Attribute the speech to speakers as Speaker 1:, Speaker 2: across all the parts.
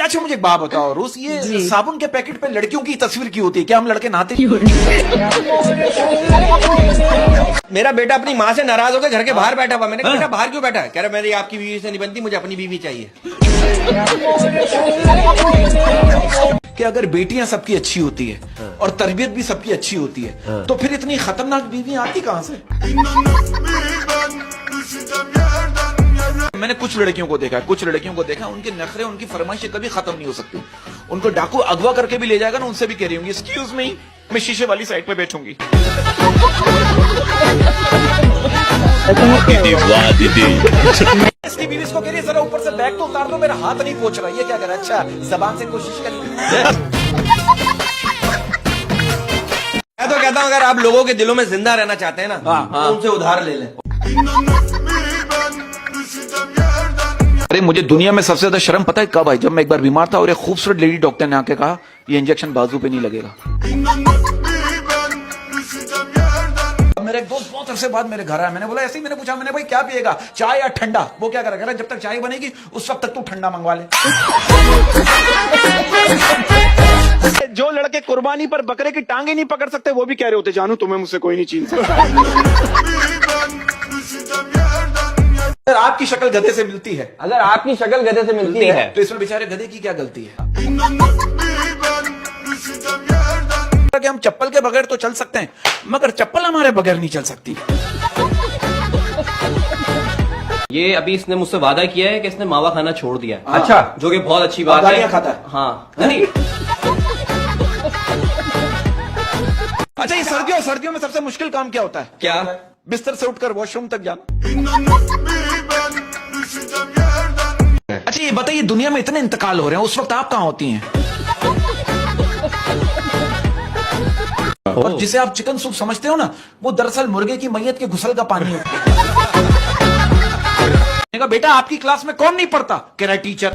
Speaker 1: अच्छा मुझे एक बात बताओ रोज, ये साबुन के पैकेट पे लड़कियों की तस्वीर क्यों होती है? क्या हम लड़के नहाते?
Speaker 2: मेरा बेटा अपनी माँ से नाराज होकर घर के बाहर बैठा हुआ। मैंने कहा बेटा बाहर क्यों बैठा है? कह रहा मेरी आपकी बीवी से नहीं बनती, मुझे अपनी बीवी चाहिए।
Speaker 1: कि अगर बेटियां सबकी अच्छी होती है और तरबियत भी सबकी अच्छी होती है तो फिर इतनी खतरनाक बीवियां आती कहां से? मैंने कुछ लड़कियों को देखा उनके नखरे, उनकी फरमाइशें कभी खत्म नहीं हो सकती। उनको डाकू अगवा करके भी ले जाएगा ना, उनसे भी कह रही होंगी एक्सक्यूज मी, मैं शीशे वाली साइड पे बैठूंगी। इसकी बीवी इसको कह रही है जरा ऊपर से बैग तो उतार दो, मेरा हाथ नहीं पहुंच रहा। ये क्या कर रहा है? अच्छा जबान से कोशिश कर।
Speaker 2: मैं तो कहता हूँ अगर आप लोगों के दिलों में जिंदा रहना चाहते हैं ना, तो उनसे उधार ले लें।
Speaker 1: अरे मुझे दुनिया में सबसे ज्यादा शर्म पता है कब आई? जब मैं एक बार बीमार था और एक खूबसूरत लेडी डॉक्टर ने आके कहा ये इंजेक्शन बाजू पे नहीं लगेगा। मेरा एक दोस्त बहुत अरसे बाद मेरे घर आया, मैंने बोला ऐसे ही, मैंने पूछा, मैंने भाई क्या पिएगा, चाय या ठंडा? वो क्या करेगा, जब तक चाय बनेगी उस वक्त तक तू ठंडा मंगवा ले। जो लड़के कुर्बानी पर बकरे की टांगे नहीं पकड़ सकते वो भी कह रहे होते जानू तुम्हें मुझसे कोई नहीं छीन सकता। अगर आपकी शक्ल गधे से मिलती है,
Speaker 2: अगर आपकी शक्ल गधे से मिलती है
Speaker 1: तो इसमें बेचारे गधे की क्या गलती है? कि हम चप्पल के बगैर तो चल सकते हैं मगर चप्पल हमारे बगैर नहीं चल सकती।
Speaker 3: ये अभी इसने मुझसे वादा किया है कि इसने मावा खाना छोड़ दिया है।
Speaker 2: अच्छा,
Speaker 3: जो कि बहुत अच्छी बात है।
Speaker 1: खाता है?
Speaker 3: हाँ नहीं।
Speaker 1: अच्छा ये सर्दियों में सबसे मुश्किल काम क्या होता है?
Speaker 2: क्या?
Speaker 1: बिस्तर से उठकर वॉशरूम तक जाना। अच्छा ये बताइए दुनिया में इतने इंतकाल हो रहे हैं, उस वक्त आप कहाँ होती हैं? और जिसे आप चिकन सूप समझते हो ना, वो दरअसल मुर्गे की मैयत के घुसल का पानी है। बेटा आपकी क्लास में कौन नहीं पढ़ता? कह रहा है टीचर।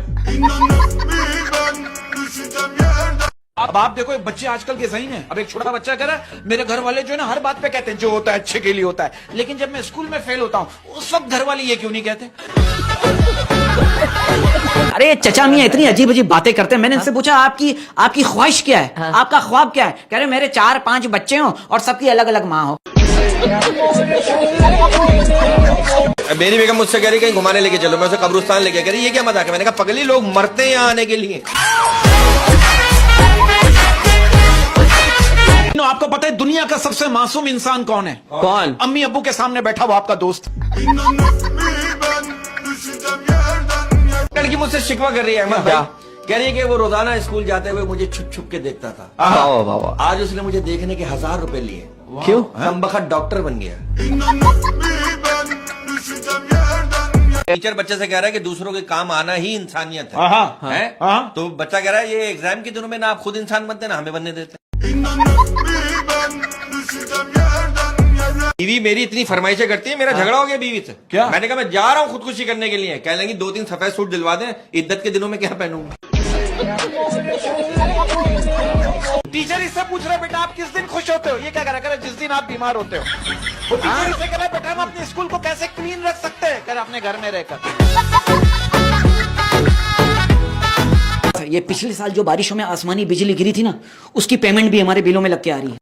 Speaker 1: अब आप देखो बच्चे आजकल के सही हैं। अब एक छोटा बच्चा कह रहा है मेरे घर वाले जो है ना हर बात पे कहते हैं जो होता है अच्छे के लिए होता है, लेकिन जब मैं स्कूल में फेल होता हूँ उस वक्त घर वाले ये क्यों नहीं कहते?
Speaker 4: अरे चचा मियां इतनी अजीब अजीब बातें करते हैं। मैंने इनसे पूछा आपकी ख्वाहिश क्या है? आपका ख्वाब क्या है? कह रहे मेरे 4-5 बच्चे हों और सबकी अलग अलग माँ हो।
Speaker 2: मेरी बेगम मुझसे कह रही कहीं घुमाने लेके चलो, मैं उसे कब्रिस्तान लेके कह रही ये क्या मजाक है? मैंने कहा पगली लोग मरते हैं यहाँ आने के लिए।
Speaker 1: आपको पता है दुनिया का सबसे मासूम इंसान कौन है?
Speaker 2: कौन?
Speaker 1: अम्मी अब्बू के सामने बैठा हुआ आपका दोस्त।
Speaker 2: लड़की मुझसे शिकवा कर रही है अहमद भाई, कह रही है कि वो रोजाना स्कूल जाते हुए मुझे छुप छुप के देखता था। आज उसने मुझे देखने के 1000 रुपए लिए।
Speaker 1: क्यों?
Speaker 2: कमबख्त डॉक्टर बन गया। टीचर बच्चे से कह रहा है कि दूसरों के काम आना ही इंसानियत है। तो बच्चा कह रहा है ये एग्जाम के दिनों में ना आप खुद इंसान बनते ना हमें बनने देते। बीवी मेरी इतनी फरमाइशें करती है, मेरा झगड़ा हो गया बीवी से।
Speaker 1: क्या?
Speaker 2: मैंने कहा मैं जा रहा हूँ खुदकुशी करने के लिए। कह लेंगी 2-3 सफेद सूट दिलवा दें, इद्दत के दिनों में क्या पहनूंगा?
Speaker 1: टीचर इससे पूछ रहे बेटा आप किस दिन खुश होते हो? ये क्या करा करे जिस दिन आप बीमार होते हो। वो टीचर इससे कह रहा बेटा हम अपने स्कूल को कैसे क्लीन रख सकते हैं? कह अपने घर में रहकर।
Speaker 4: ये पिछले साल जो बारिशों में आसमानी बिजली गिरी थी ना, उसकी पेमेंट भी हमारे बिलों में लग के आ रही है।